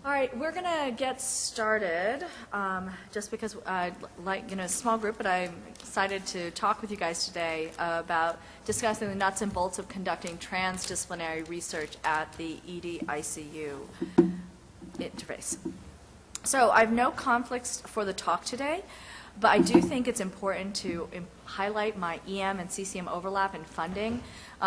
All right, we're going to get started just because, small group, but I'm excited to talk with you guys today about discussing the nuts and bolts of conducting transdisciplinary research at the ED-ICU Interface. So I have no conflicts for the talk today, but I do think it's important to highlight my EM and CCM overlap in funding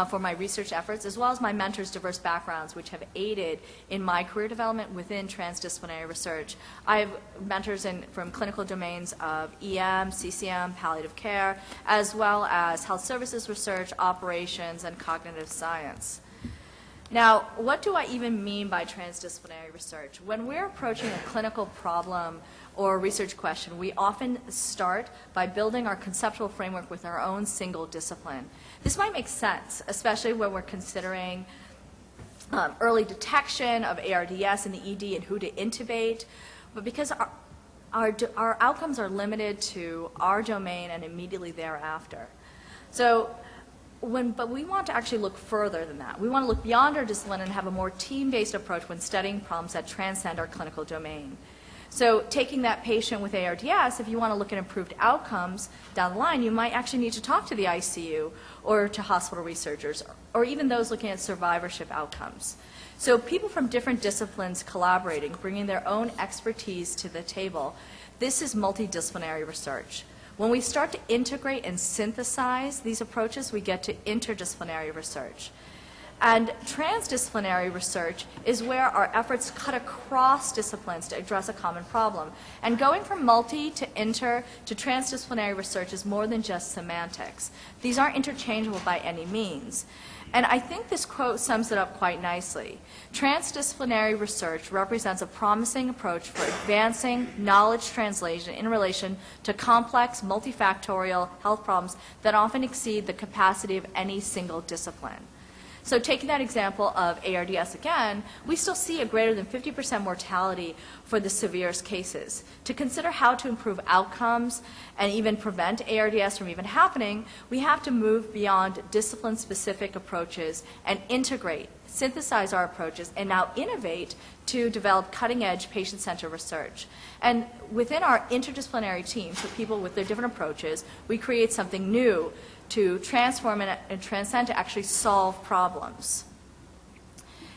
for my research efforts, as well as my mentors' diverse backgrounds, which have aided in my career development within transdisciplinary research. I have mentors from clinical domains of EM, CCM, palliative care, as well as health services research, operations, and cognitive science. Now, what do I even mean by transdisciplinary research? When we're approaching a clinical problem or a research question, we often start by building our conceptual framework with our own single discipline. This might make sense, especially when we're considering early detection of ARDS in the ED and who to intubate, but because our outcomes are limited to our domain and immediately thereafter. But we want to actually look further than that. We want to look beyond our discipline and have a more team-based approach when studying problems that transcend our clinical domain. So taking that patient with ARDS, if you want to look at improved outcomes down the line, you might actually need to talk to the ICU or to hospital researchers, or even those looking at survivorship outcomes. So people from different disciplines collaborating, bringing their own expertise to the table, this is multidisciplinary research. When we start to integrate and synthesize these approaches, we get to interdisciplinary research. And transdisciplinary research is where our efforts cut across disciplines to address a common problem. And going from multi to inter to transdisciplinary research is more than just semantics. These aren't interchangeable by any means. And I think this quote sums it up quite nicely. Transdisciplinary research represents a promising approach for advancing knowledge translation in relation to complex, multifactorial health problems that often exceed the capacity of any single discipline. So taking that example of ARDS again, we still see a greater than 50% mortality for the severest cases. To consider how to improve outcomes and even prevent ARDS from even happening, we have to move beyond discipline-specific approaches and integrate, synthesize our approaches, and now innovate to develop cutting-edge patient-centered research. And within our interdisciplinary teams, with people with their different approaches, we create something new to transform and transcend to actually solve problems.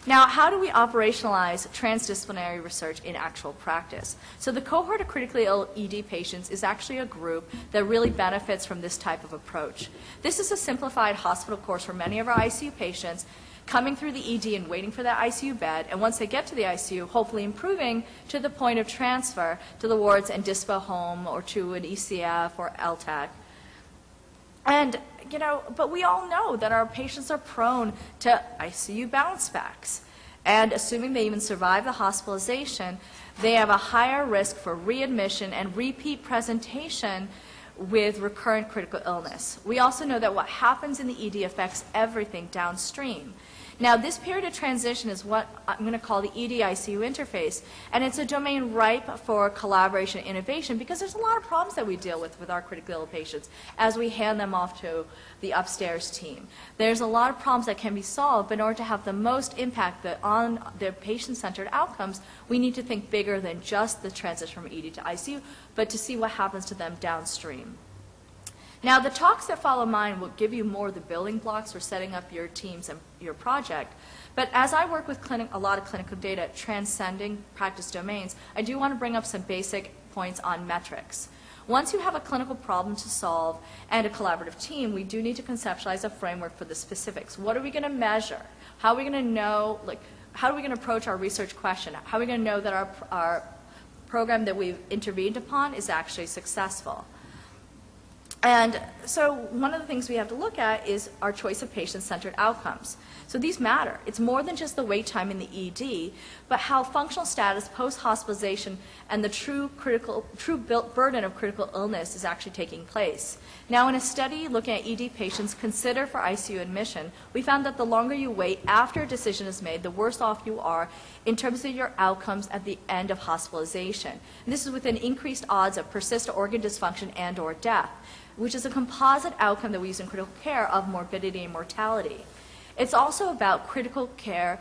Now, how do we operationalize transdisciplinary research in actual practice? So the cohort of critically ill ED patients is actually a group that really benefits from this type of approach. This is a simplified hospital course for many of our ICU patients coming through the ED and waiting for that ICU bed, and once they get to the ICU, hopefully improving to the point of transfer to the wards and DISPA home or to an ECF or LTAC. And, but we all know that our patients are prone to ICU bounce backs. And assuming they even survive the hospitalization, they have a higher risk for readmission and repeat presentation with recurrent critical illness. We also know that what happens in the ED affects everything downstream. Now, this period of transition is what I'm going to call the ED-ICU Interface, and it's a domain ripe for collaboration and innovation because there's a lot of problems that we deal with our critically ill patients as we hand them off to the upstairs team. There's a lot of problems that can be solved, but in order to have the most impact on their patient-centered outcomes, we need to think bigger than just the transition from ED to ICU, but to see what happens to them downstream. Now, the talks that follow mine will give you more of the building blocks for setting up your teams and your project. But as I work with a lot of clinical data transcending practice domains, I do want to bring up some basic points on metrics. Once you have a clinical problem to solve and a collaborative team, we do need to conceptualize a framework for the specifics. What are we going to measure? How are we going to know, how are we going to approach our research question? How are we going to know that our program that we've intervened upon is actually successful? And so one of the things we have to look at is our choice of patient-centered outcomes. So these matter. It's more than just the wait time in the ED, but how functional status post-hospitalization and the true burden of critical illness is actually taking place. Now, in a study looking at ED patients considered for ICU admission, we found that the longer you wait after a decision is made, the worse off you are in terms of your outcomes at the end of hospitalization. And this is with an increased odds of persistent organ dysfunction and or death, which is a composite outcome that we use in critical care of morbidity and mortality. It's also about critical care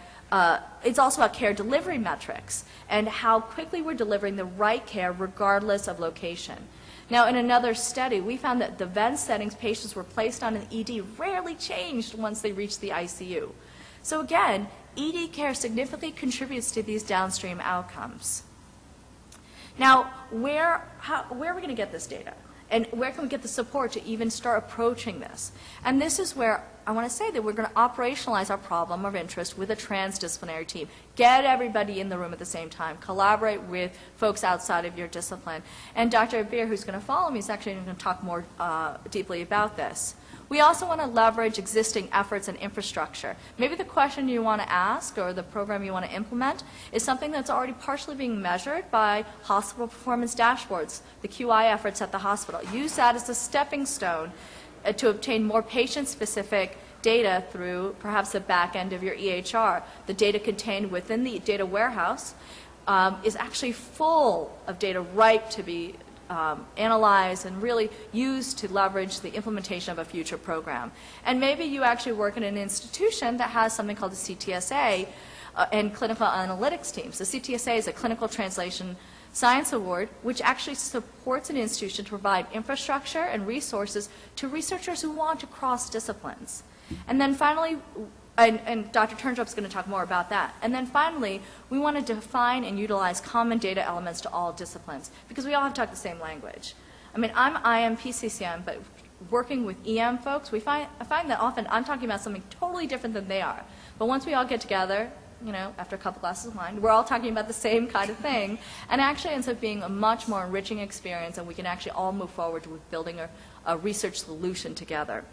It's also about care delivery metrics and how quickly we're delivering the right care regardless of location. Now, in another study, we found that the vent settings patients were placed on an ED rarely changed once they reached the ICU. So again, ED care significantly contributes to these downstream outcomes. Now, where are we going to get this data? And where can we get the support to even start approaching this? And this is where I want to say that we're going to operationalize our problem of interest with a transdisciplinary team. Get everybody in the room at the same time. Collaborate with folks outside of your discipline. And Dr. Abir, who's going to follow me, is actually going to talk more deeply about this. We also want to leverage existing efforts and infrastructure. Maybe the question you want to ask or the program you want to implement is something that's already partially being measured by hospital performance dashboards, the QI efforts at the hospital. Use that as a stepping stone to obtain more patient-specific data through perhaps the back end of your EHR. The data contained within the data warehouse is actually full of data ripe to be analyze and really use to leverage the implementation of a future program. And maybe you actually work in an institution that has something called the CTSA and clinical analytics teams. The CTSA is a clinical translation science award, which actually supports an institution to provide infrastructure and resources to researchers who want to cross disciplines. And then finally, and Dr. Terndrup is going to talk more about that. And then finally, we want to define and utilize common data elements to all disciplines because we all have to talk the same language. I mean, I'm IM PCCM, but working with EM folks, I find that often I'm talking about something totally different than they are. But once we all get together, you know, after a couple glasses of wine, we're all talking about the same kind of thing, and it actually ends up being a much more enriching experience, and we can actually all move forward with building a research solution together.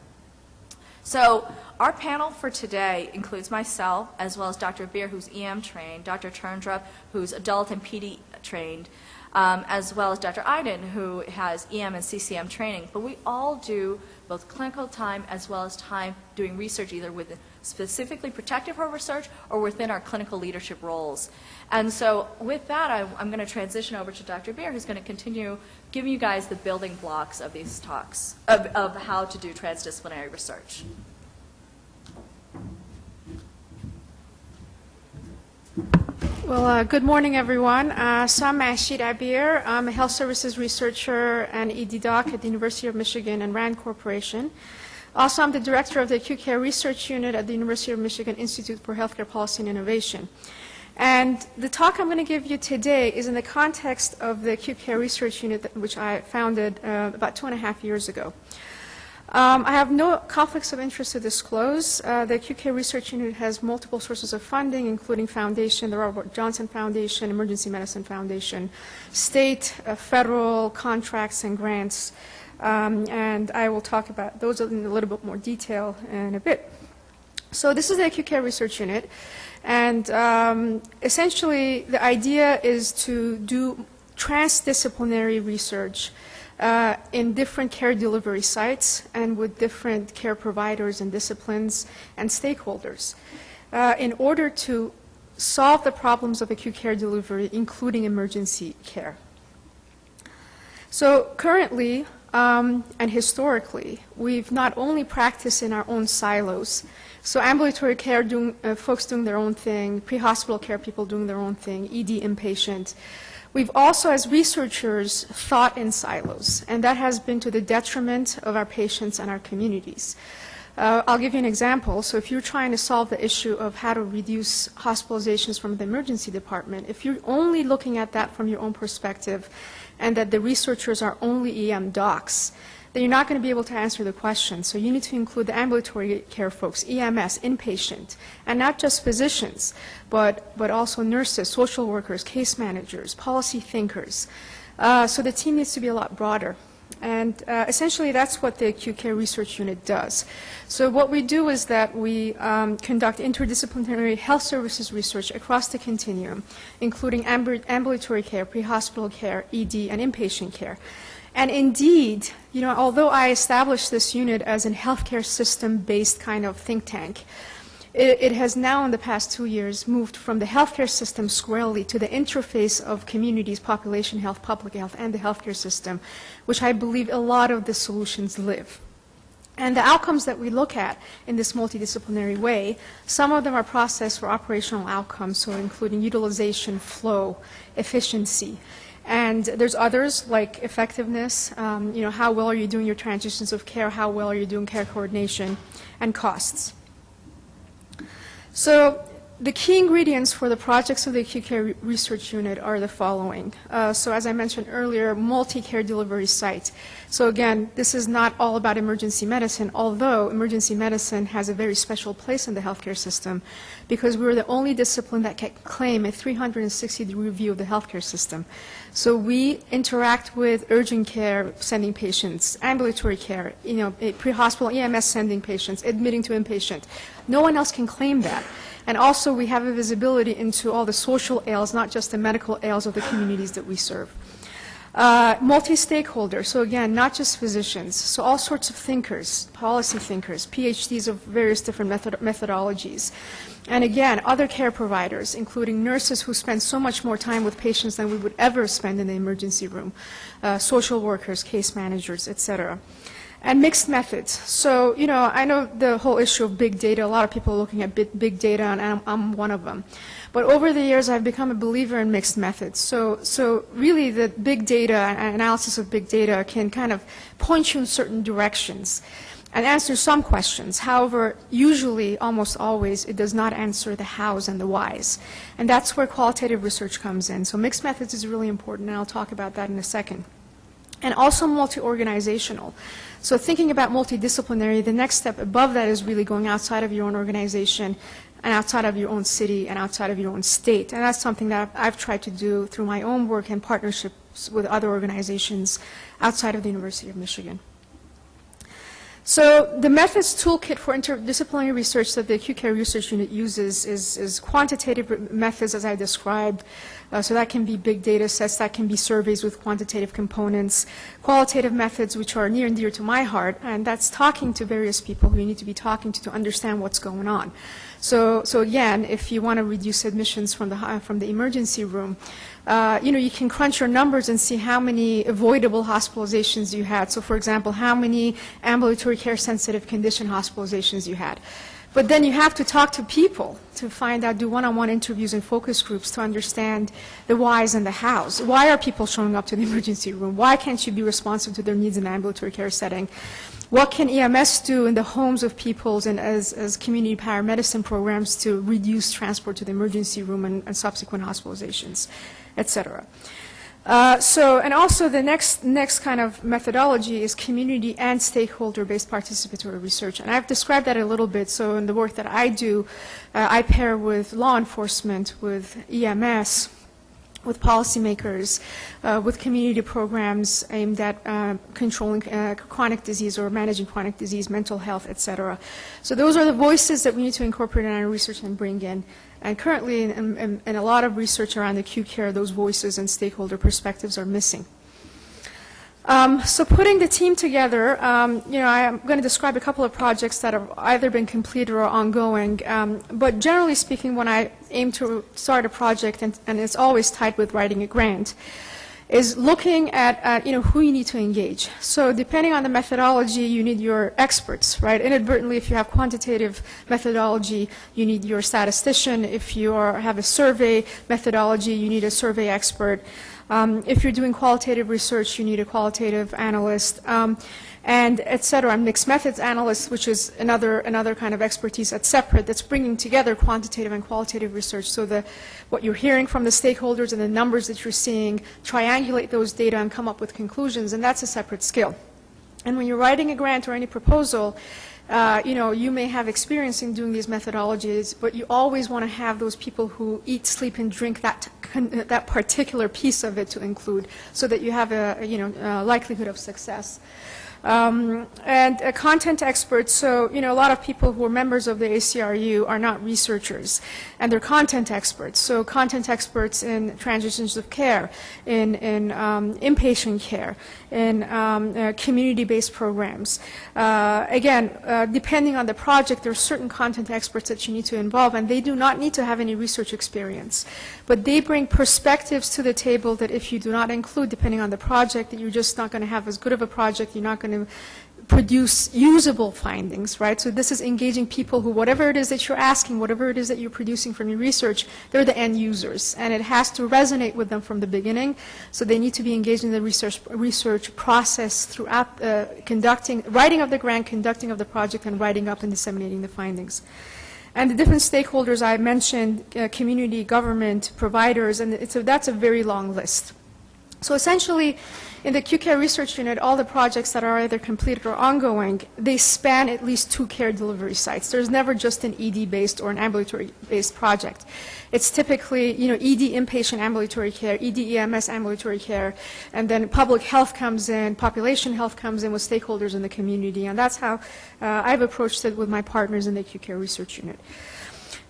So our panel for today includes myself, as well as Dr. Abir, who's EM trained, Dr. Terndrup, who's adult and PD trained, as well as Dr. Aydin, who has EM and CCM training. But we all do both clinical time as well as time doing research, either with specifically protective research or within our clinical leadership roles. And so with that, I'm going to transition over to Dr. Abir, who's going to continue giving you guys the building blocks of these talks, of how to do transdisciplinary research. Well, good morning, everyone. So I'm Mahshid Abir. I'm a health services researcher and ED doc at the University of Michigan and RAND Corporation. Also, I'm the director of the acute care research unit at the University of Michigan Institute for Healthcare Policy and Innovation. And the talk I'm going to give you today is in the context of the acute care research unit, which I founded about 2.5 years ago. I have no conflicts of interest to disclose. The acute care research unit has multiple sources of funding, including foundation, the Robert Johnson Foundation, Emergency Medicine Foundation, state, federal contracts and grants. And I will talk about those in a little bit more detail in a bit. So this is the acute care research unit. And essentially, the idea is to do transdisciplinary research in different care delivery sites and with different care providers and disciplines and stakeholders in order to solve the problems of acute care delivery, including emergency care. So currently and historically, we've not only practiced in our own silos, so ambulatory care, folks doing their own thing, pre-hospital care people doing their own thing, ED inpatient. We've also, as researchers, thought in silos, and that has been to the detriment of our patients and our communities. I'll give you an example. So if you're trying to solve the issue of how to reduce hospitalizations from the emergency department, if you're only looking at that from your own perspective and that the researchers are only EM docs, then you're not going to be able to answer the question. So you need to include the ambulatory care folks, EMS, inpatient, and not just physicians, but also nurses, social workers, case managers, policy thinkers. So the team needs to be a lot broader. And essentially, that's what the acute care research unit does. So what we do is that we conduct interdisciplinary health services research across the continuum, including ambulatory care, pre-hospital care, ED, and inpatient care. And indeed, you know, although I established this unit as a healthcare system-based kind of think tank, it has now in the past 2 years moved from the healthcare system squarely to the interface of communities, population health, public health, and the healthcare system, which I believe a lot of the solutions live. And the outcomes that we look at in this multidisciplinary way, some of them are processed for operational outcomes, so including utilization, flow, efficiency. And there's others like effectiveness, how well are you doing your transitions of care, how well are you doing care coordination, and costs. So the key ingredients for the projects of the acute care research unit are the following. So as I mentioned earlier, multi-care delivery site. So again, this is not all about emergency medicine, although emergency medicine has a very special place in the healthcare system because we're the only discipline that can claim a 360-degree view of the healthcare system. So we interact with urgent care, sending patients, ambulatory care, pre-hospital EMS sending patients, admitting to inpatient. No one else can claim that. And also we have a visibility into all the social ails, not just the medical ails of the communities that we serve. Multi-stakeholder, so again, not just physicians, so all sorts of thinkers, policy thinkers, PhDs of various different methodologies. And again, other care providers, including nurses who spend so much more time with patients than we would ever spend in the emergency room, social workers, case managers, etc. And mixed methods. So, I know the whole issue of big data, a lot of people are looking at big data, and I'm one of them. But over the years, I've become a believer in mixed methods. So really, the big data and analysis of big data can kind of point you in certain directions and answer some questions. However, usually, almost always, it does not answer the hows and the whys. And that's where qualitative research comes in. So mixed methods is really important, and I'll talk about that in a second. And also multi-organizational. So thinking about multidisciplinary, the next step above that is really going outside of your own organization and outside of your own city and outside of your own state. And that's something that I've tried to do through my own work and partnerships with other organizations outside of the University of Michigan. So the methods toolkit for interdisciplinary research that the acute care research unit uses is quantitative methods, as I described. So that can be big data sets, that can be surveys with quantitative components, qualitative methods, which are near and dear to my heart, and that's talking to various people who you need to be talking to understand what's going on. So again, if you want to reduce admissions from the emergency room, you can crunch your numbers and see how many avoidable hospitalizations you had. So for example, how many ambulatory care sensitive condition hospitalizations you had. But then you have to talk to people to find out, do one-on-one interviews and focus groups to understand the whys and the hows. Why are people showing up to the emergency room? Why can't you be responsive to their needs in the ambulatory care setting? What can EMS do in the homes of people and as community paramedicine programs to reduce transport to the emergency room and subsequent hospitalizations, et cetera? And also the next kind of methodology is community and stakeholder-based participatory research. And I've described that a little bit. So in the work that I do, I pair with law enforcement, with EMS, with policymakers, with community programs aimed at controlling chronic disease or managing chronic disease, mental health, et cetera. So those are the voices that we need to incorporate in our research and bring in. And currently, in a lot of research around acute care, those voices and stakeholder perspectives are missing. So putting the team together, I'm going to describe a couple of projects that have either been completed or ongoing. But generally speaking, when I aim to start a project, and it's always tied with writing a grant, is looking at who you need to engage. So depending on the methodology, you need your experts, right? Inadvertently, if you have quantitative methodology, you need your statistician. If you have a survey methodology, you need a survey expert. If you're doing qualitative research, you need a qualitative analyst, and et cetera. Mixed methods analyst, which is another kind of expertise that's separate, that's bringing together quantitative and qualitative research. So what you're hearing from the stakeholders and the numbers that you're seeing, triangulate those data and come up with conclusions, and that's a separate skill. And when you're writing a grant or any proposal, you may have experience in doing these methodologies, but you always want to have those people who eat, sleep, and drink that particular piece of it to include, so that you have a likelihood of success. And content experts, so a lot of people who are members of the ACRU are not researchers, and they're content experts. So content experts in transitions of care, in inpatient care, in community-based programs. Again, depending on the project, there are certain content experts that you need to involve, and they do not need to have any research experience. But they bring perspectives to the table that if you do not include, depending on the project, that you're just not going to have as good of a project, you're not going to produce usable findings, right? So this is engaging people who, whatever it is that you're asking, whatever it is that you're producing from your research, they're the end users, and it has to resonate with them from the beginning. So they need to be engaged in the research process throughout writing of the grant, conducting of the project, and writing up and disseminating the findings. And the different stakeholders I mentioned, community, government, providers, and that's a very long list. So essentially, in the acute care research unit, all the projects that are either completed or ongoing, they span at least 2 care delivery sites. There's never just an ED-based or an ambulatory-based project. It's typically, ED inpatient ambulatory care, ED EMS ambulatory care, and then public health comes in, population health comes in with stakeholders in the community, and that's how I've approached it with my partners in the acute care research unit.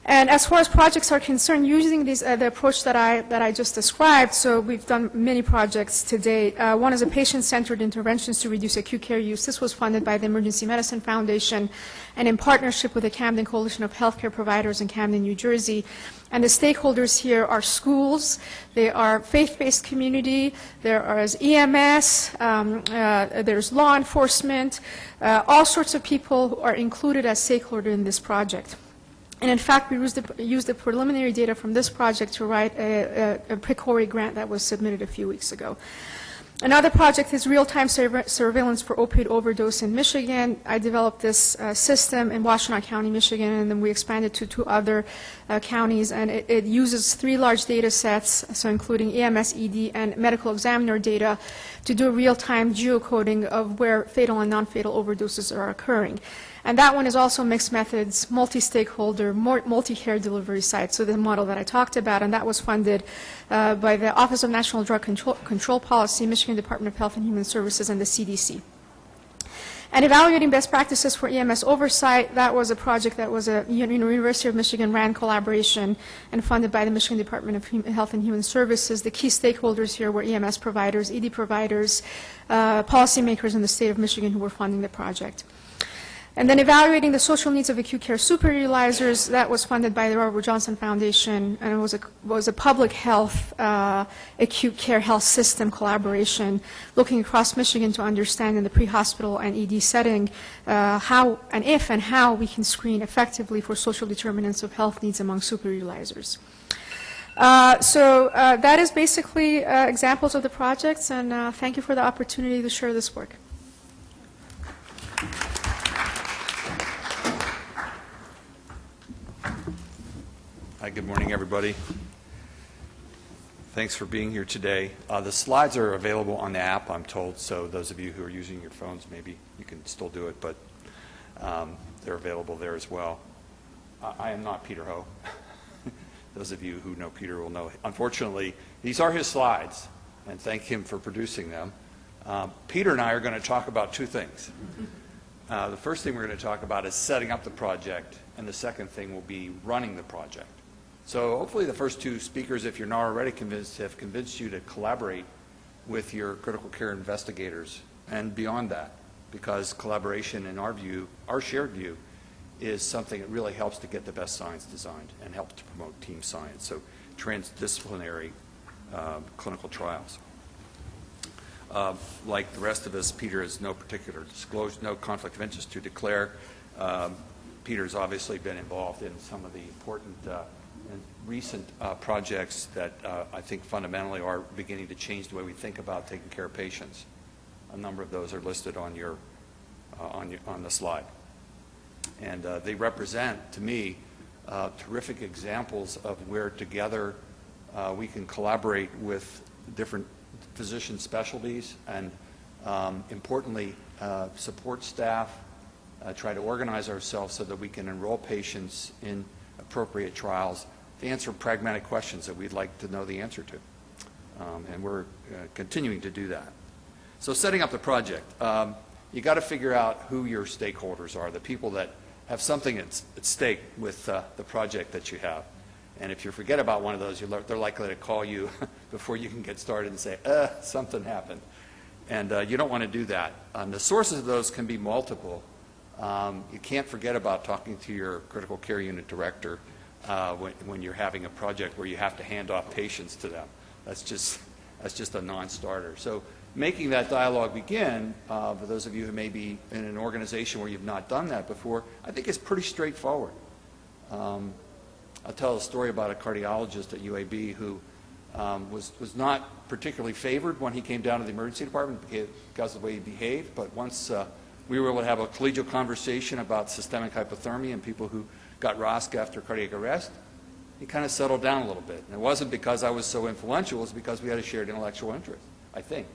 And as far as projects are concerned, using the approach that I just described, so we've done many projects to date. One is a patient-centered interventions to reduce acute care use. This was funded by the Emergency Medicine Foundation and in partnership with the Camden Coalition of Healthcare Providers in Camden, New Jersey. And the stakeholders here are schools, they are faith-based community, there is EMS, there's law enforcement, all sorts of people who are included as stakeholders in this project. And in fact, we used the preliminary data from this project to write a PCORI grant that was submitted a few weeks ago. Another project is real-time surveillance for opioid overdose in Michigan. I developed this system in Washtenaw County, Michigan, and then we expanded to 2 other counties. And it uses 3 large data sets, so including EMS, ED, and medical examiner data, to do real-time geocoding of where fatal and non-fatal overdoses are occurring. And that one is also mixed methods, multi-stakeholder, multi-care delivery sites, so the model that I talked about, and that was funded by the Office of National Drug Control Policy, Michigan Department of Health and Human Services, and the CDC. And evaluating best practices for EMS oversight, that was a project that was a University of Michigan RAND collaboration and funded by the Michigan Department of Health and Human Services. The key stakeholders here were EMS providers, ED providers, policymakers in the state of Michigan who were funding the project. And then evaluating the social needs of acute care superutilizers, that was funded by the Robert Johnson Foundation, and it was a public health, acute care health system collaboration, looking across Michigan to understand in the pre-hospital and ED setting how and if and how we can screen effectively for social determinants of health needs among superutilizers. So that is basically examples of the projects, and thank you for the opportunity to share this work. Hi, good morning, everybody. Thanks for being here today. The slides are available on the app, I'm told, so those of you who are using your phones, maybe you can still do it, but they're available there as well. I am not Peter Ho. Those of you who know Peter will know. Unfortunately, these are his slides, and thank him for producing them. Peter and I are going to talk about 2 things. The first thing we're going to talk about is setting up the project, and the second thing will be running the project. So hopefully the first 2 speakers, if you're not already convinced, have convinced you to collaborate with your critical care investigators and beyond that, because collaboration, in our view, our shared view, is something that really helps to get the best science designed and helps to promote team science, so transdisciplinary clinical trials. Like the rest of us, Peter has no particular disclosure, no conflict of interest to declare. Peter's obviously been involved in some of the important and recent projects that I think fundamentally are beginning to change the way we think about taking care of patients. A number of those are listed on your on the slide, and they represent, to me, terrific examples of where together we can collaborate with different physician specialties and, importantly, support staff, try to organize ourselves so that we can enroll patients in appropriate trials to answer pragmatic questions that we'd like to know the answer to. And we're continuing to do that. So setting up the project, you got to figure out who your stakeholders are, the people that have something at stake with the project that you have. And if you forget about one of those, they're likely to call you before you can get started and say, something happened. And you don't want to do that. The sources of those can be multiple. You can't forget about talking to your critical care unit director when you're having a project where you have to hand off patients to them. That's just a non-starter. So making that dialogue begin, for those of you who may be in an organization where you've not done that before, I think is pretty straightforward. I'll tell a story about a cardiologist at UAB who was not particularly favored when he came down to the emergency department because of the way he behaved, but once we were able to have a collegial conversation about systemic hypothermia and people who got ROSC after cardiac arrest, he kind of settled down a little bit. And it wasn't because I was so influential, it was because we had a shared intellectual interest, I think.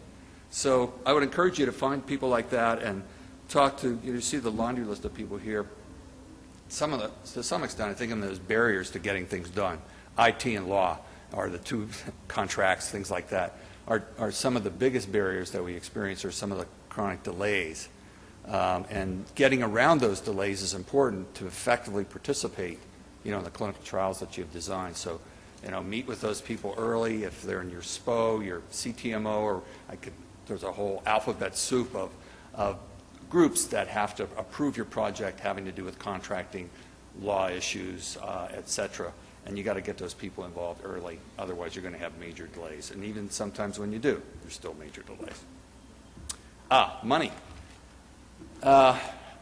So I would encourage you to find people like that and talk to, you see the laundry list of people here. To some extent, I think of them as barriers to getting things done. IT and law are the two contracts, things like that, are some of the biggest barriers that we experience, or some of the chronic delays. And getting around those delays is important to effectively participate, in the clinical trials that you've designed. So, meet with those people early if they're in your SPO, your CTMO, or there's a whole alphabet soup of groups that have to approve your project having to do with contracting, law issues, et cetera. And you got to get those people involved early. Otherwise, you're going to have major delays. And even sometimes when you do, there's still major delays. Money.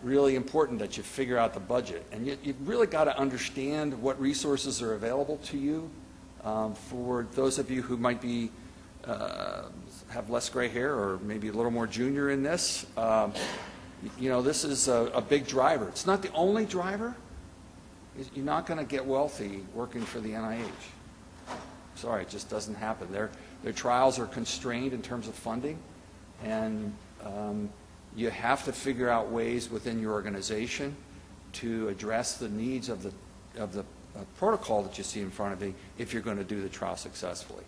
Really important that you figure out the budget. And you've really got to understand what resources are available to you. For those of you who might be have less gray hair or maybe a little more junior in this, this is a big driver. It's not the only driver. You're not going to get wealthy working for the NIH. Sorry, it just doesn't happen. Their trials are constrained in terms of funding, and you have to figure out ways within your organization to address the needs of the protocol that you see in front of you if you're going to do the trial successfully.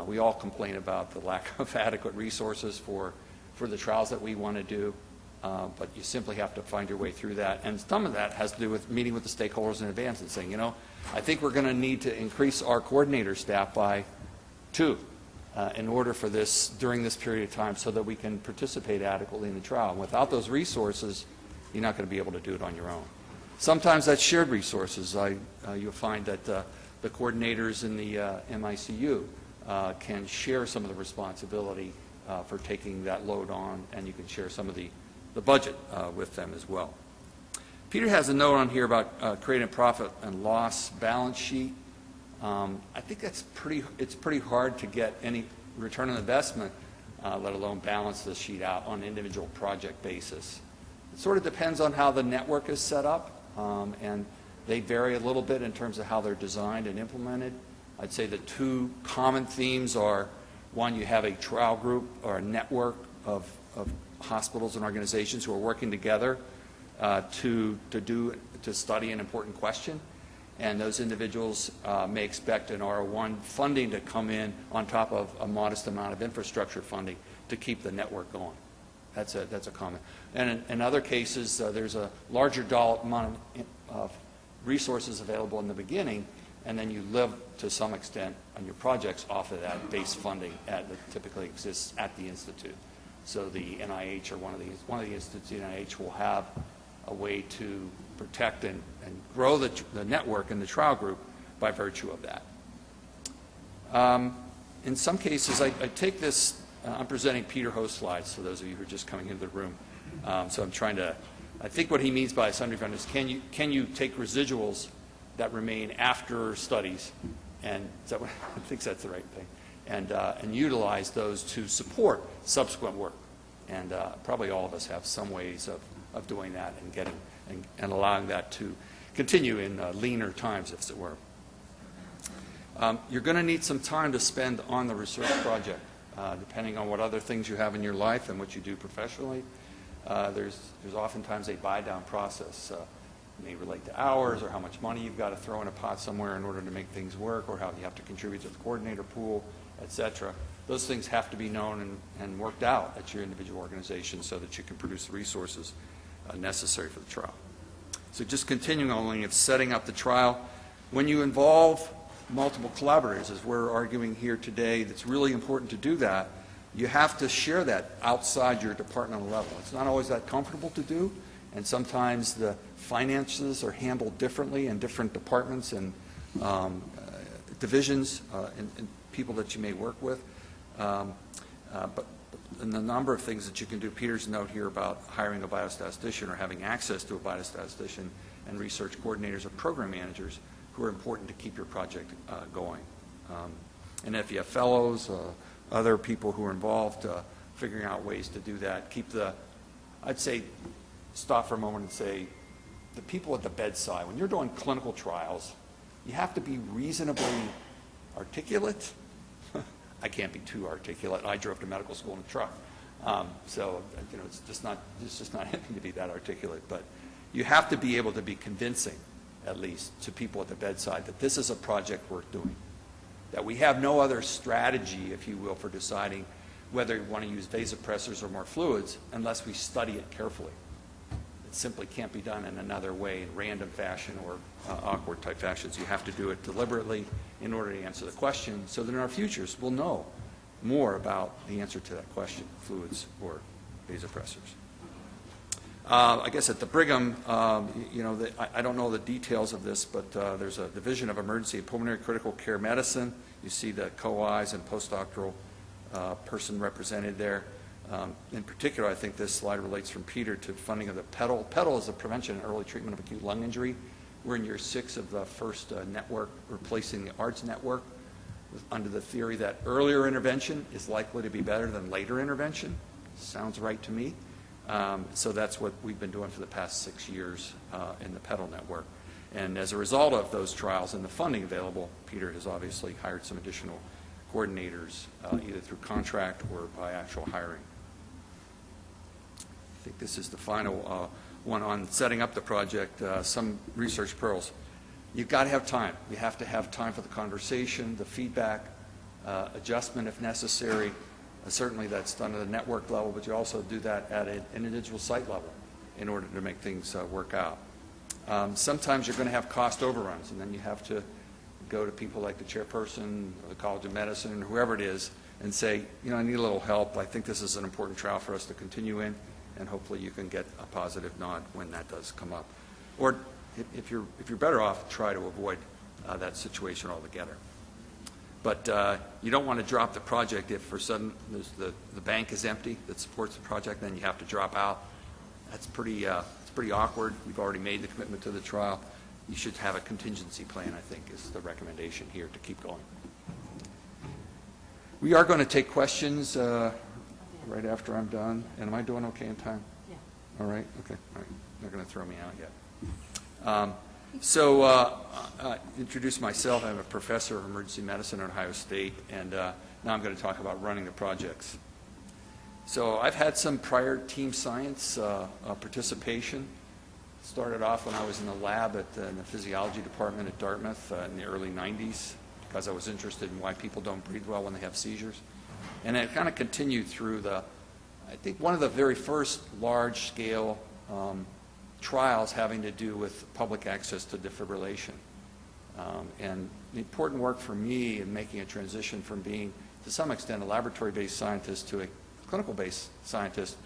We all complain about the lack of adequate resources for the trials that we want to do, but you simply have to find your way through that. And some of that has to do with meeting with the stakeholders in advance and saying, I think we're going to need to increase our coordinator staff by 2 in order for this during this period of time so that we can participate adequately in the trial. And without those resources, you're not going to be able to do it on your own. Sometimes that's shared resources. You'll find that the coordinators in the MICU can share some of the responsibility for taking that load on, and you can share some of the budget with them as well. Peter has a note on here about creating a profit and loss balance sheet. I think it's pretty hard to get any return on investment, let alone balance this sheet out on an individual project basis. It sort of depends on how the network is set up, and they vary a little bit in terms of how they're designed and implemented. I'd say the 2 common themes are, one, you have a trial group or a network of hospitals and organizations who are working together to study an important question, and those individuals may expect an R01 funding to come in on top of a modest amount of infrastructure funding to keep the network going. That's a comment. And in other cases, there's a larger dollar amount of resources available in the beginning, and then you live to some extent on your projects off of that base funding that typically exists at the institute. So the NIH or one of the institutes of the NIH will have a way to protect and grow the network and the trial group by virtue of that. In some cases, I take this, I'm presenting Peter Ho's slides, so those of you who are just coming into the room. So I'm trying to, I think what he means by a sundry fund is can you take residuals that remain after studies, and is that what, I think that's the right thing, and utilize those to support subsequent work. And probably all of us have some ways of doing that and getting and allowing that to continue in leaner times, as it were. You're going to need some time to spend on the research project, depending on what other things you have in your life and what you do professionally. There's oftentimes a buy-down process. It may relate to hours or how much money you've got to throw in a pot somewhere in order to make things work, or how you have to contribute to the coordinator pool, et cetera. Those things have to be known and worked out at your individual organization so that you can produce the resources necessary for the trial. So just continuing on of setting up the trial, when you involve multiple collaborators, as we're arguing here today, that's really important to do that. You have to share that outside your departmental level. It's not always that comfortable to do, and sometimes the finances are handled differently in different departments and divisions and people that you may work with. But and the number of things that you can do, Peter's note here about hiring a biostatistician or having access to a biostatistician and research coordinators or program managers who are important to keep your project going. And if you have fellows, other people who are involved, figuring out ways to do that, I'd say, stop for a moment and say, the people at the bedside, when you're doing clinical trials, you have to be reasonably articulate. I can't be too articulate. I drove to medical school in a truck. So, it's just not having to be that articulate. But you have to be able to be convincing, at least, to people at the bedside that this is a project worth doing. That we have no other strategy, if you will, for deciding whether you want to use vasopressors or more fluids unless we study it carefully. It simply can't be done in another way, in random fashion or awkward type fashions. You have to do it deliberately in order to answer the question so that in our futures we'll know more about the answer to that question, fluids or vasopressors. I guess at the Brigham, I don't know the details of this, but there's a Division of Emergency and Pulmonary Critical Care Medicine. You see the co-Is and postdoctoral person represented there. In particular, I think this slide relates from Peter to funding of the PEDAL. PEDAL is the Prevention and Early Treatment of Acute Lung Injury. We're in year 6 of the first network, replacing the ARTS network, under the theory that earlier intervention is likely to be better than later intervention. Sounds right to me. So that's what we've been doing for the past 6 years in the PEDAL network. And as a result of those trials and the funding available, Peter has obviously hired some additional coordinators, either through contract or by actual hiring. I think this is the final one on setting up the project. Some research pearls. You've got to have time. You have to have time for the conversation, the feedback, adjustment if necessary. Certainly that's done at a network level, but you also do that at an individual site level in order to make things work out. Sometimes you're going to have cost overruns, and then you have to go to people like the chairperson or the College of Medicine or whoever it is and say, I need a little help. I think this is an important trial for us to continue in, and hopefully you can get a positive nod when that does come up. Or if you're better off, try to avoid that situation altogether. But you don't want to drop the project if for sudden the bank is empty that supports the project, then you have to drop out. That's pretty awkward. We've already made the commitment to the trial. You should have a contingency plan, I think, is the recommendation here to keep going. We are going to take questions right after I'm done. And am I doing okay in time? Yeah. All right? Okay. All right. They're going to throw me out yet. Introduce myself. I'm a professor of emergency medicine at Ohio State, and now I'm going to talk about running the projects. So I've had some prior team science participation. Started off when I was in the lab in the physiology department at Dartmouth in the early 90s because I was interested in why people don't breathe well when they have seizures. And it kind of continued through I think one of the very first large-scale trials having to do with public access to defibrillation. And the important work for me in making a transition from being, to some extent, a laboratory-based scientist to a clinical-based scientist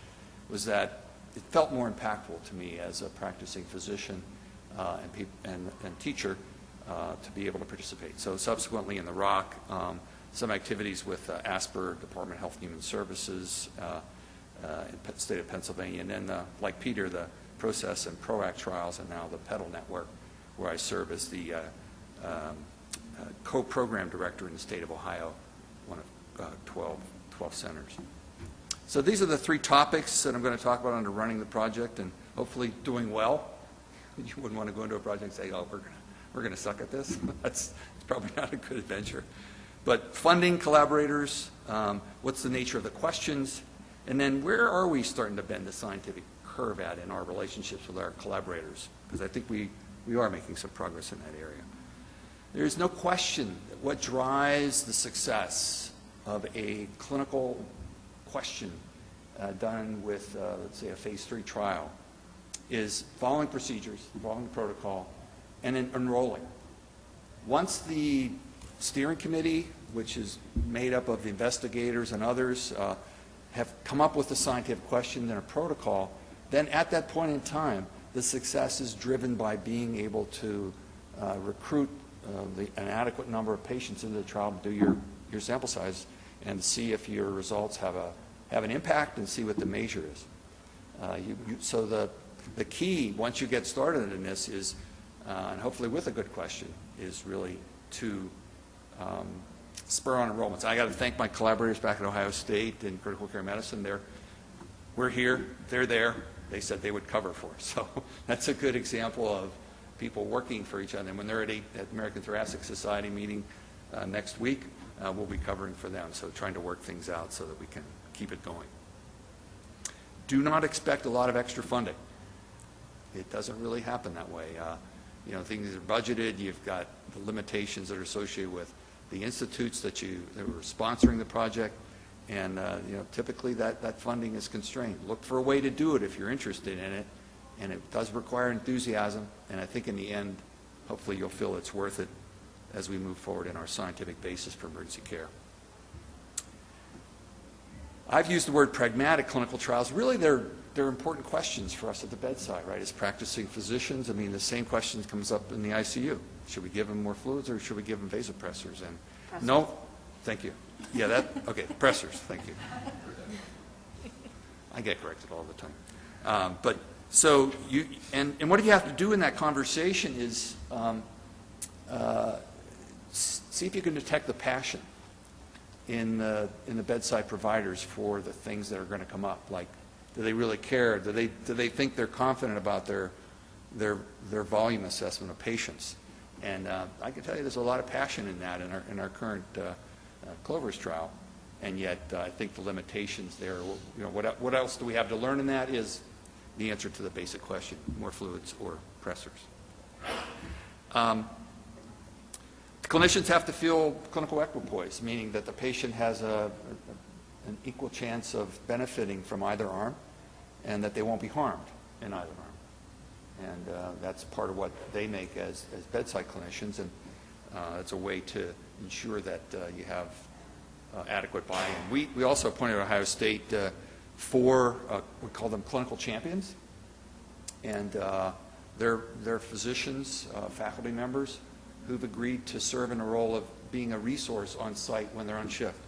was that it felt more impactful to me as a practicing physician and teacher to be able to participate. So subsequently in the ROC, some activities with ASPR, Department of Health and Human Services in the state of Pennsylvania, and then, like Peter, the Process and PROACT trials, and now the PEDAL network, where I serve as the co-program director in the state of Ohio, one of 12 centers. So these are the 3 topics that I'm going to talk about under running the project and hopefully doing well. You wouldn't want to go into a project and say, oh, we're going to suck at this. It's probably not a good adventure. But funding, collaborators, what's the nature of the questions, and then where are we starting to bend the scientific curve at in our relationships with our collaborators? Because I think we are making some progress in that area. There is no question that what drives the success of a clinical question done with, let's say, a phase 3 trial is following procedures, following the protocol, and then enrolling. Once the steering committee, which is made up of the investigators and others, have come up with a scientific question and a protocol, then at that point in time, the success is driven by being able to recruit an adequate number of patients into the trial to do your sample size and see if your results have an impact and see what the measure is. So the key, once you get started in this, is, and hopefully with a good question, is really to spur on enrollments. I got to thank my collaborators back at Ohio State in critical care medicine. We're here, they're there. They said they would cover for us. So that's a good example of people working for each other. And when they're at the American Thoracic Society meeting next week, we'll be covering for them. So trying to work things out so that we can keep it going. Do not expect a lot of extra funding. It doesn't really happen that way. Things are budgeted. You've got the limitations that are associated with the institutes that were sponsoring the project, and typically that funding is constrained. Look for a way to do it if you're interested in it, and it does require enthusiasm, and I think in the end, hopefully you'll feel it's worth it as we move forward in our scientific basis for emergency care. I've used the word pragmatic clinical trials. Really, they're important questions for us at the bedside, right? As practicing physicians, I mean, the same question comes up in the ICU. Should we give them more fluids or should we give them vasopressors? And pressors. No, thank you. Yeah, okay, pressors, thank you. I get corrected all the time. So and what you have to do in that conversation is see if you can detect the passion in the bedside providers for the things that are going to come up. Like, do they really care? Do they think they're confident about their volume assessment of patients? And I can tell you there's a lot of passion in that in our current Clover's trial, and yet I think the limitations there. What else do we have to learn in that is the answer to the basic question: more fluids or pressors. Clinicians have to feel clinical equipoise, meaning that the patient has an equal chance of benefiting from either arm, and that they won't be harmed in either arm. And that's part of what they make as bedside clinicians, and it's a way to ensure that you have adequate buy-in. We also appointed at Ohio State 4, we call them clinical champions, and they're physicians, faculty members, who've agreed to serve in a role of being a resource on site when they're on shift.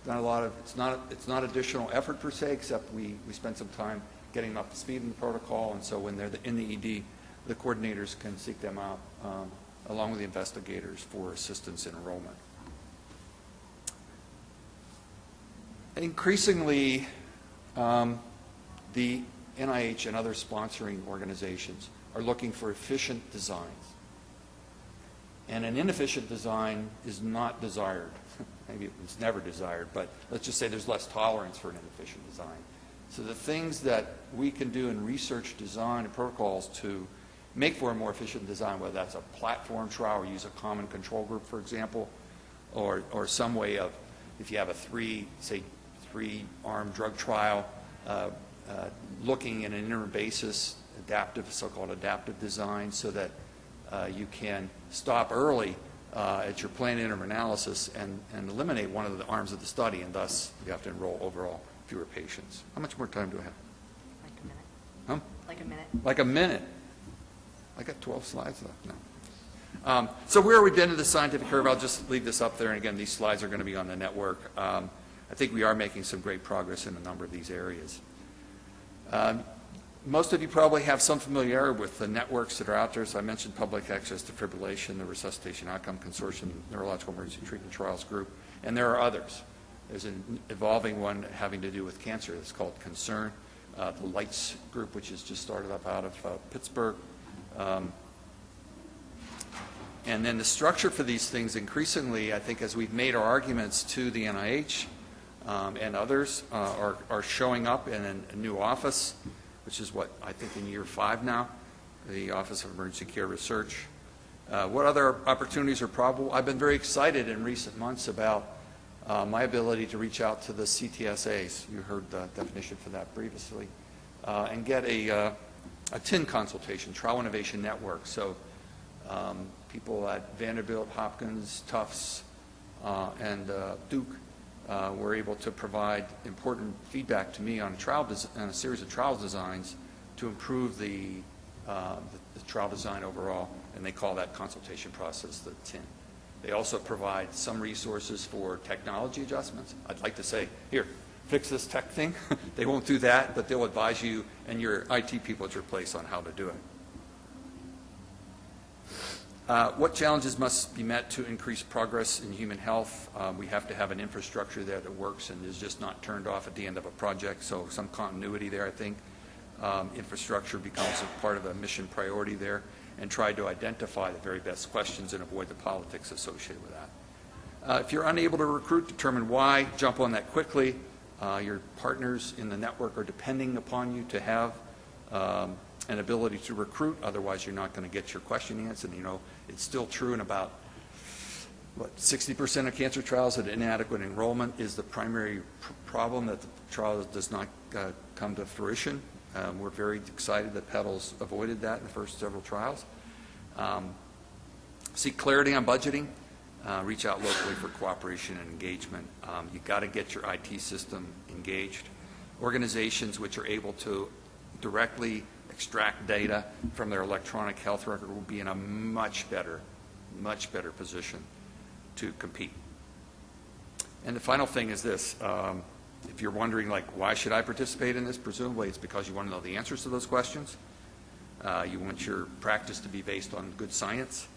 It's not additional effort per se, except we spend some time getting them up to speed in the protocol, and so when they're in the ED, the coordinators can seek them out along with the investigators for assistance in enrollment. Increasingly, the NIH and other sponsoring organizations are looking for efficient designs. And an inefficient design is not desired. Maybe it's never desired, but let's just say there's less tolerance for an inefficient design. So the things that we can do in research design and protocols to make for a more efficient design, whether that's a platform trial or use a common control group, for example, or some way of, if you have a three-arm drug trial, looking in an interim basis, so-called adaptive design, so that you can stop early at your planned interim analysis and eliminate one of the arms of the study, and thus you have to enroll overall fewer patients. How much more time do I have? Like a minute. Huh? Like a minute. Like a minute. I got 12 slides left. No. So where we've been in the scientific curve, I'll just leave this up there, and again, these slides are going to be on the network. I think we are making some great progress in a number of these areas. Most of you probably have some familiarity with the networks that are out there. So I mentioned Public Access Defibrillation, the Resuscitation Outcome Consortium, Neurological Emergency Treatment Trials Group, and there are others. There's an evolving one having to do with cancer. It's called Concern. The LIGHTS group, which has just started up out of Pittsburgh. And then the structure for these things increasingly, I think, as we've made our arguments to the NIH and others, are showing up in a new office, which is what I think in year 5 now, the Office of Emergency Care Research. What other opportunities are probable? I've been very excited in recent months about my ability to reach out to the CTSAs. You heard the definition for that previously, and get a TIN consultation, Trial Innovation Network. So people at Vanderbilt, Hopkins, Tufts, and Duke were able to provide important feedback to me on a series of trial designs to improve the trial design overall, and they call that consultation process the TIN. They also provide some resources for technology adjustments. I'd like to say, here, fix this tech thing. They won't do that, but they'll advise you and your IT people at your place on how to do it. What challenges must be met to increase progress in human health? We have to have an infrastructure there that works and is just not turned off at the end of a project, so some continuity there, I think. Infrastructure becomes a part of a mission priority there, and try to identify the very best questions and avoid the politics associated with that. If you're unable to recruit, determine why, jump on that quickly. Your partners in the network are depending upon you to have an ability to recruit, otherwise you're not going to get your question answered. You know, it's still true in about, 60% of cancer trials that inadequate enrollment is the primary problem, that the trial does not come to fruition. We're very excited that Petal's avoided that in the first several trials. Seek clarity on budgeting. Reach out locally for cooperation and engagement. You've got to get your IT system engaged. Organizations which are able to directly extract data from their electronic health record will be in a much better position to compete. And the final thing is this. If you're wondering, like, why should I participate in this? Presumably it's because you want to know the answers to those questions. You want your practice to be based on good science.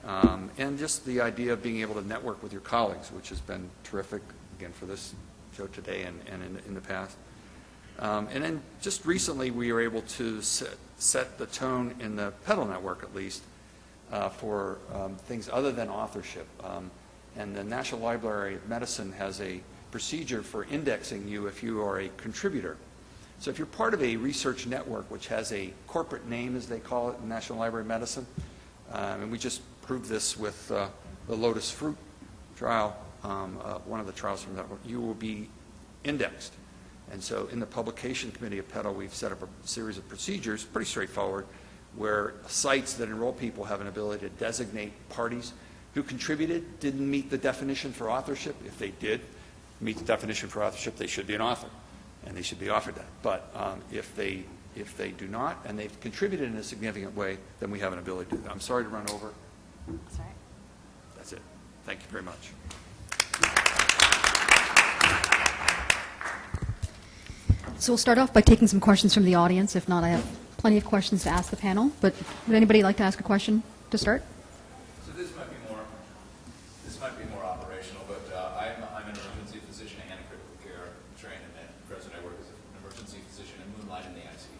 And just the idea of being able to network with your colleagues, which has been terrific, again, for this show today and in the past. And then just recently we were able to set the tone in the Petal network, at least, for things other than authorship. And the National Library of Medicine has a procedure for indexing you if you are a contributor. So if you're part of a research network which has a corporate name, as they call it, in the National Library of Medicine, and we just proved this with the Lotus Fruit trial, one of the trials from that, you will be indexed. And so in the publication committee of Petal, we've set up a series of procedures, pretty straightforward, where sites that enroll people have an ability to designate parties who contributed, didn't meet the definition for authorship. If they did meet the definition for authorship, they should be an author, and they should be offered that. But if they do not, and they've contributed in a significant way, then we have an ability to do that. I'm sorry to run over. That's all right. That's it. Thank you very much. So we'll start off by taking some questions from the audience. If not, I have plenty of questions to ask the panel. But would anybody like to ask a question to start? So this might be more operational, but I'm an emergency physician and a critical care trained, and at present I work as an emergency physician and moonlight in the ICU.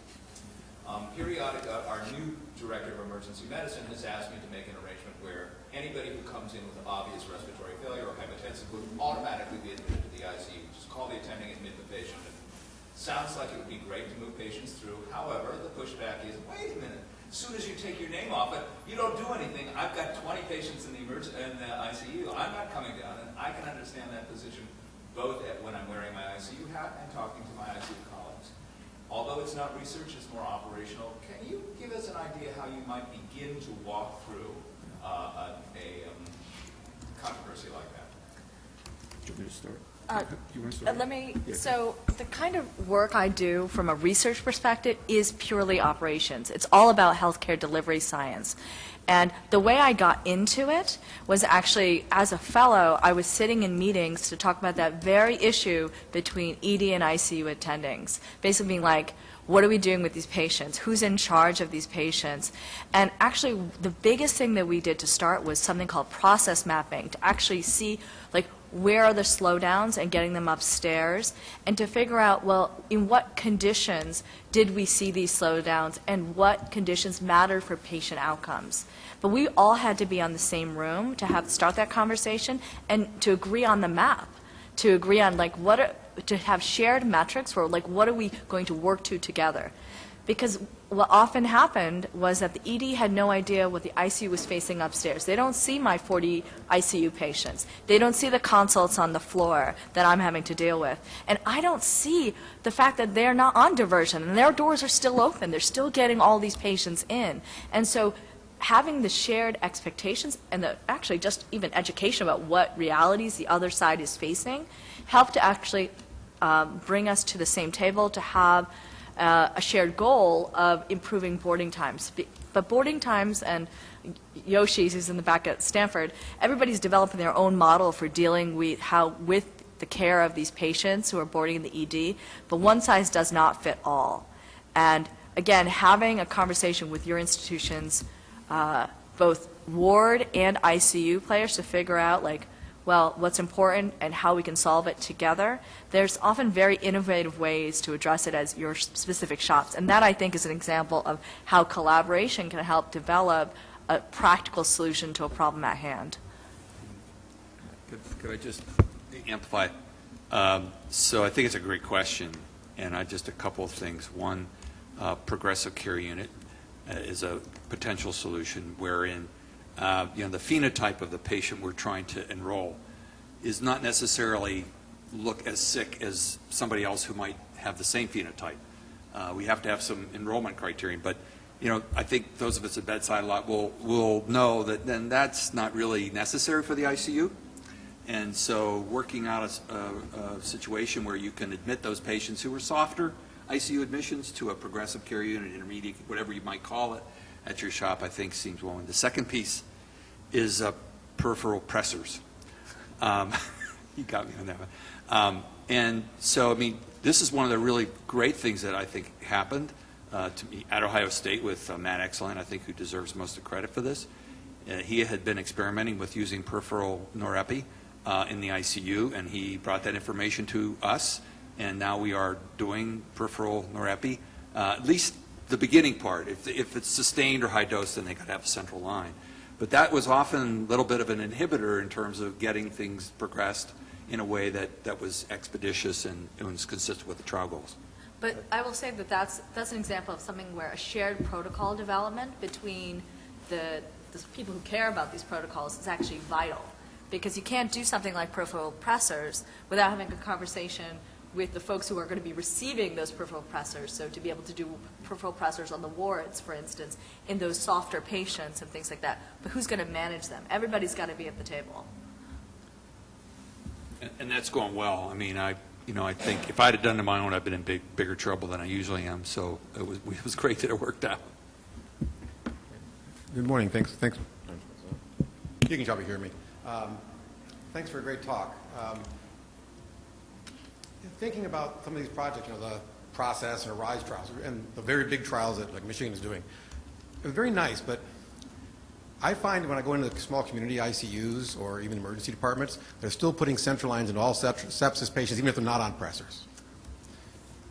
Our new director of emergency medicine has asked me to make an arrangement where anybody who comes in with obvious respiratory failure or hypotensive would automatically be admitted to the ICU. Just call the attending, admit the patient. Sounds like it would be great to move patients through. However, the pushback is, wait a minute, as soon as you take your name off it, you don't do anything. I've got 20 patients in the ICU. I'm not coming down, and I can understand that position both when I'm wearing my ICU hat and talking to my ICU colleagues. Although it's not research, it's more operational. Can you give us an idea how you might begin to walk through a controversy like that? Do you want me to start? You want to start? So the kind of work I do from a research perspective is purely operations. It's all about healthcare delivery science. And the way I got into it was actually, as a fellow, I was sitting in meetings to talk about that very issue between ED and ICU attendings. Basically being like, what are we doing with these patients? Who's in charge of these patients? And actually, the biggest thing that we did to start was something called process mapping, to actually see, like, where are the slowdowns and getting them upstairs, and to figure out, well, in what conditions did we see these slowdowns and what conditions mattered for patient outcomes. But we all had to be on the same room to start that conversation and to agree on the map, to agree on, like, to have shared metrics for, like, what are we going to work to together. Because what often happened was that the ED had no idea what the ICU was facing upstairs. They don't see my 40 ICU patients. They don't see the consults on the floor that I'm having to deal with. And I don't see the fact that they're not on diversion and their doors are still open. They're still getting all these patients in. And so having the shared expectations and actually just even education about what realities the other side is facing helped to actually bring us to the same table to have a shared goal of improving boarding times. But boarding times, and Yoshi, who's in the back at Stanford, everybody's developing their own model for dealing with the care of these patients who are boarding in the ED, but one size does not fit all. And again, having a conversation with your institutions, both ward and ICU players, to figure out, like, well, what's important and how we can solve it together. There's often very innovative ways to address it as your specific shops. And that, I think, is an example of how collaboration can help develop a practical solution to a problem at hand. Could I just amplify? So I think it's a great question, and just a couple of things. One, progressive care unit is a potential solution wherein the phenotype of the patient we're trying to enroll is not necessarily look as sick as somebody else who might have the same phenotype. We have to have some enrollment criterion, but I think those of us at bedside a lot will know that then that's not really necessary for the ICU. And so working out a situation where you can admit those patients who are softer ICU admissions to a progressive care unit, intermediate, whatever you might call it, at your shop, I think seems well. And the second piece is peripheral pressors. You got me on that one. And so, I mean, this is one of the really great things that I think happened to me at Ohio State with Matt Excellent, I think, who deserves most of the credit for this. He had been experimenting with using peripheral norepi in the ICU, and he brought that information to us, and now we are doing peripheral norepi, at least the beginning part. If it's sustained or high dose, then they got to have a central line. But that was often a little bit of an inhibitor in terms of getting things progressed in a way that was expeditious and was consistent with the trial goals. But I will say that that's an example of something where a shared protocol development between the people who care about these protocols is actually vital. Because you can't do something like peripheral pressors without having a conversation with the folks who are going to be receiving those peripheral pressors. So to be able to do peripheral pressors on the wards, for instance, in those softer patients and things like that. But who's going to manage them? Everybody's got to be at the table. And that's going well. I mean, I think if I'd have done it on my own, I'd been in bigger trouble than I usually am. So it was great that it worked out. Good morning. Thanks. You can probably hear me. Thanks for a great talk. Thinking about some of these projects, the process and RISE trials, and the very big trials that like Michigan is doing, it was very nice, but I find when I go into the small community ICUs or even emergency departments, they're still putting central lines into all sepsis patients, even if they're not on pressors.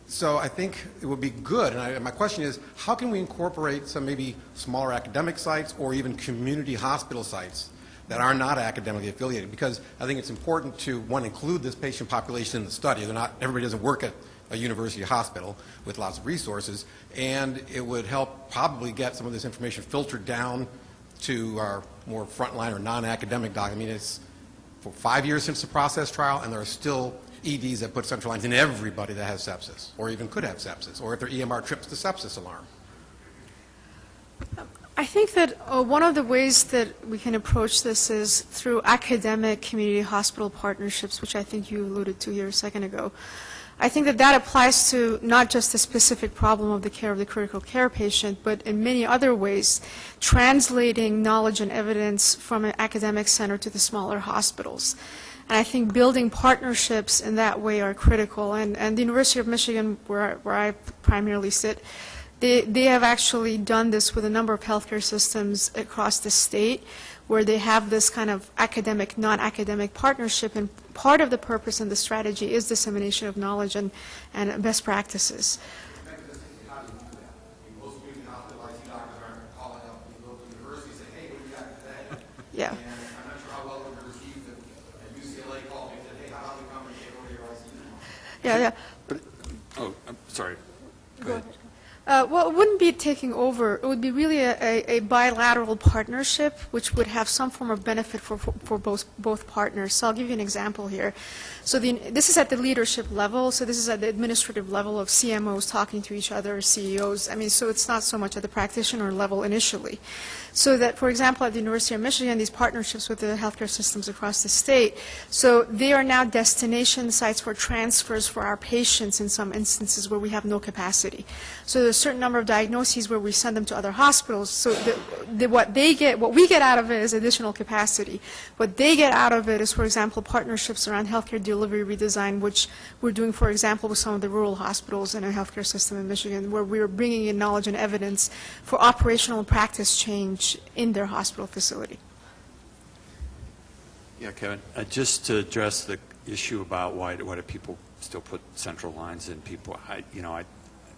So I think it would be good, and my question is, how can we incorporate some maybe smaller academic sites or even community hospital sites that are not academically affiliated? Because I think it's important to, one, include this patient population in the study. Everybody doesn't work at a university hospital with lots of resources, and it would help probably get some of this information filtered down to our more frontline or non-academic doc. I mean, it's for 5 years since the process trial, and there are still EDs that put central lines in everybody that has sepsis, or even could have sepsis, or if their EMR trips the sepsis alarm. I think that one of the ways that we can approach this is through academic community hospital partnerships, which I think you alluded to here a second ago. I think that applies to not just the specific problem of the care of the critical care patient, but in many other ways, translating knowledge and evidence from an academic center to the smaller hospitals. And I think building partnerships in that way are critical. And the University of Michigan, where I primarily sit, they have actually done this with a number of healthcare systems across the state, where they have this kind of academic, non-academic partnership, and part of the purpose and the strategy is dissemination of knowledge and best practices. Yeah. And I'm not sure how well it was received at UCLA called me and said, hey, how about we come and take over your ICU? Yeah. Oh, I'm sorry. Go ahead. Well, it wouldn't be taking over. It would be really a bilateral partnership, which would have some form of benefit for both partners. So I'll give you an example here. So this is at the leadership level. So this is at the administrative level of CMOs talking to each other, CEOs. I mean, so it's not so much at the practitioner level initially. So that, for example, at the University of Michigan, these partnerships with the healthcare systems across the state, so they are now destination sites for transfers for our patients in some instances where we have no capacity. So a certain number of diagnoses where we send them to other hospitals. So what we get out of it is additional capacity. What they get out of it is, for example, partnerships around healthcare delivery redesign, which we're doing, for example, with some of the rural hospitals in our healthcare system in Michigan, where we're bringing in knowledge and evidence for operational and practice change in their hospital facility. Yeah, Kevin, just to address the issue about why do people still put central lines in people,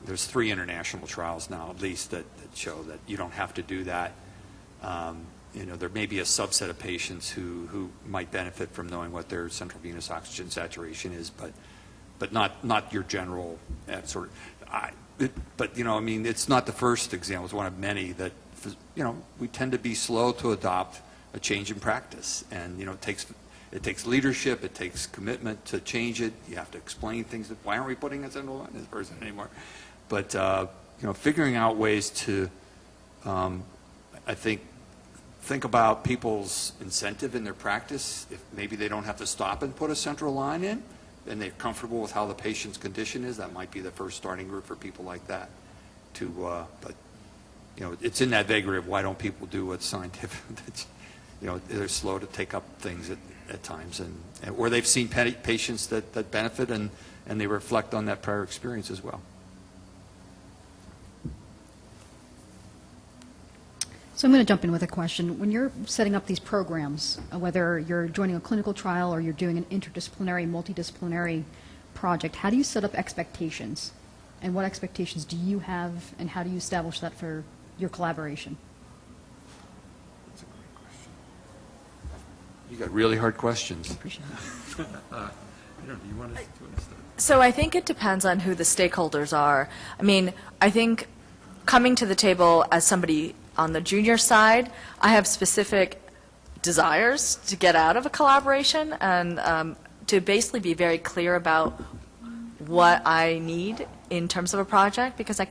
there's 3 international trials now, at least, that show that you don't have to do that. There may be a subset of patients who might benefit from knowing what their central venous oxygen saturation is, but not your general sort of. It's not the first example. It's one of many that, we tend to be slow to adopt a change in practice, and it takes leadership, it takes commitment to change it. You have to explain things. Why aren't we putting a central line in this person anymore? But figuring out ways to, I think about people's incentive in their practice. If maybe they don't have to stop and put a central line in, and they're comfortable with how the patient's condition is, that might be the first starting group for people like that. But it's in that vagary of why don't people do what's scientific. They're slow to take up things at times, or they've seen patients that benefit, and they reflect on that prior experience as well. So I'm going to jump in with a question. When you're setting up these programs, whether you're joining a clinical trial or you're doing an interdisciplinary, multidisciplinary project, how do you set up expectations? And what expectations do you have, and how do you establish that for your collaboration? That's a great question. You got really hard questions. Appreciate it. Do you want to start? So I think it depends on who the stakeholders are. I think coming to the table as somebody on the junior side, I have specific desires to get out of a collaboration, and to basically be very clear about what I need in terms of a project, because I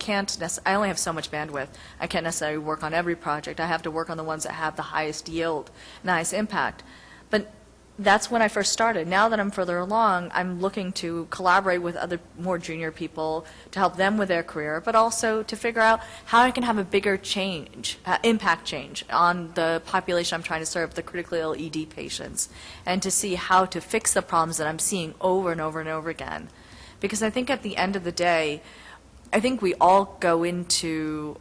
only have so much bandwidth. I can't necessarily work on every project. I have to work on the ones that have the highest yield and highest impact. But that's when I first started. Now that I'm further along, I'm looking to collaborate with other more junior people to help them with their career, but also to figure out how I can have a bigger change, impact change on the population I'm trying to serve, the critically ill ED patients, and to see how to fix the problems that I'm seeing over and over and over again. Because I think at the end of the day, I think we all go into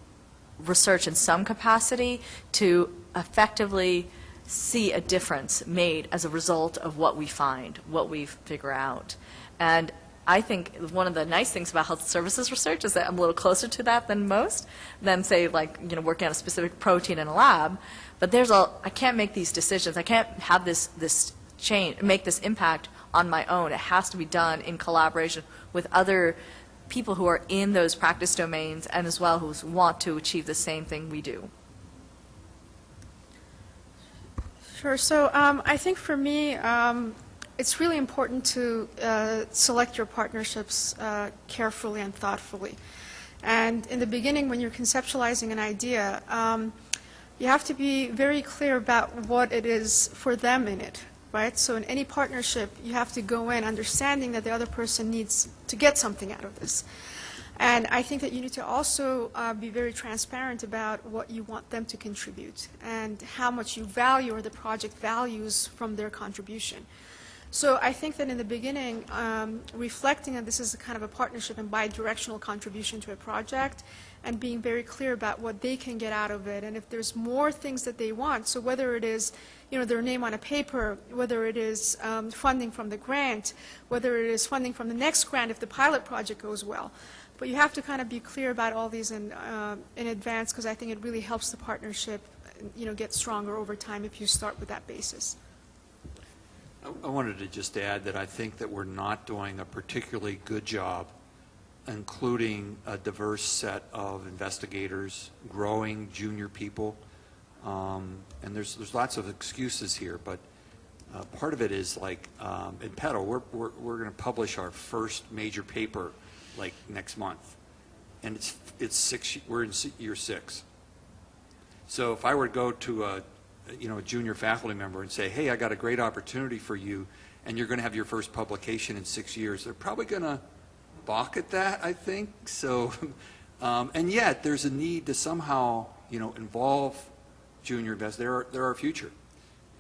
research in some capacity to effectively see a difference made as a result of what we find, what we figure out. And I think one of the nice things about health services research is that I'm a little closer to that than most, than say working on a specific protein in a lab. But I can't make these decisions. I can't have this change, make this impact on my own. It has to be done in collaboration with other people who are in those practice domains, and as well who want to achieve the same thing we do. Sure. So I think for me, it's really important to select your partnerships carefully and thoughtfully. And in the beginning, when you're conceptualizing an idea, you have to be very clear about what it is for them in it, right? So in any partnership, you have to go in understanding that the other person needs to get something out of this. And I think that you need to also be very transparent about what you want them to contribute and how much you value or the project values from their contribution. So I think that in the beginning, reflecting that this is a kind of a partnership and bi-directional contribution to a project, and being very clear about what they can get out of it, and if there's more things that they want, so whether it is their name on a paper, whether it is funding from the grant, whether it is funding from the next grant if the pilot project goes well. But you have to kind of be clear about all these in advance, because I think it really helps the partnership get stronger over time if you start with that basis. I wanted to just add that I think that we're not doing a particularly good job including a diverse set of investigators, growing junior people, and there's lots of excuses here, but part of it is like in PEDAL, we're going to publish our first major paper like next month, and we're in year 6. So if I were to go to a junior faculty member and say, hey, I got a great opportunity for you, and you're going to have your first publication in 6 years, they're probably going to balk at that, I think. So And yet, there's a need to somehow, involve junior investors. They're our future.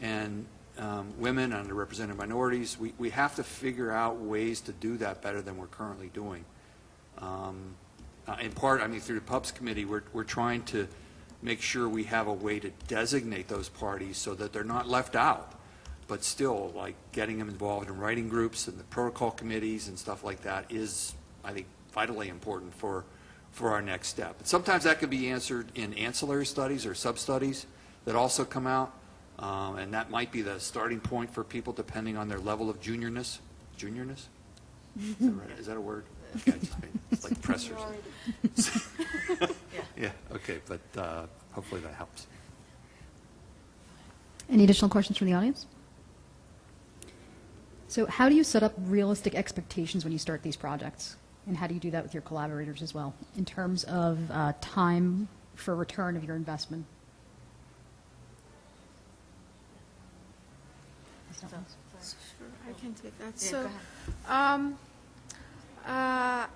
And women, underrepresented minorities, we have to figure out ways to do that better than we're currently doing. In part, through the Pubs Committee, we're trying to make sure we have a way to designate those parties so that they're not left out, but still, like, getting them involved in writing groups and the protocol committees and stuff like that is, I think, vitally important for our next step. And sometimes that can be answered in ancillary studies or sub-studies that also come out, and that might be the starting point for people depending on their level of juniorness. Juniorness? Is that right? Is that a word? Okay, it's like pressers. Yeah, okay, but hopefully that helps. Any additional questions from the audience? So how do you set up realistic expectations when you start these projects? And how do you do that with your collaborators as well, in terms of time for return of your investment? Sure, I can take that. Yeah, So, go ahead.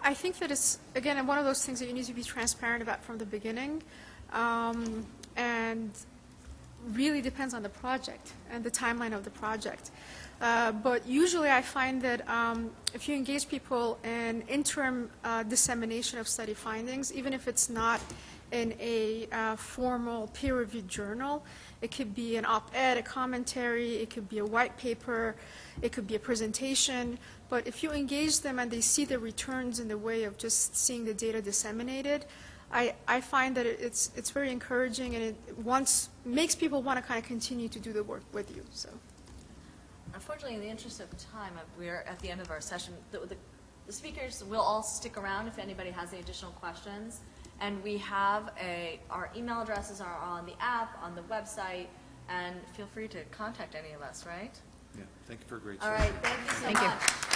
I think that it's, again, one of those things that you need to be transparent about from the beginning, and really depends on the project and the timeline of the project. But usually I find that if you engage people in interim dissemination of study findings, even if it's not in a formal peer-reviewed journal, it could be an op-ed, a commentary, it could be a white paper, it could be a presentation. But if you engage them and they see the returns in the way of just seeing the data disseminated, I find that it's very encouraging, and it makes people want to kind of continue to do the work with you. So. Unfortunately, in the interest of time, we're at the end of our session. The speakers will all stick around if anybody has any additional questions. And we have our email addresses are on the app, on the website, and feel free to contact any of us, right? Yeah, thank you for a great All session. right, thank you so much.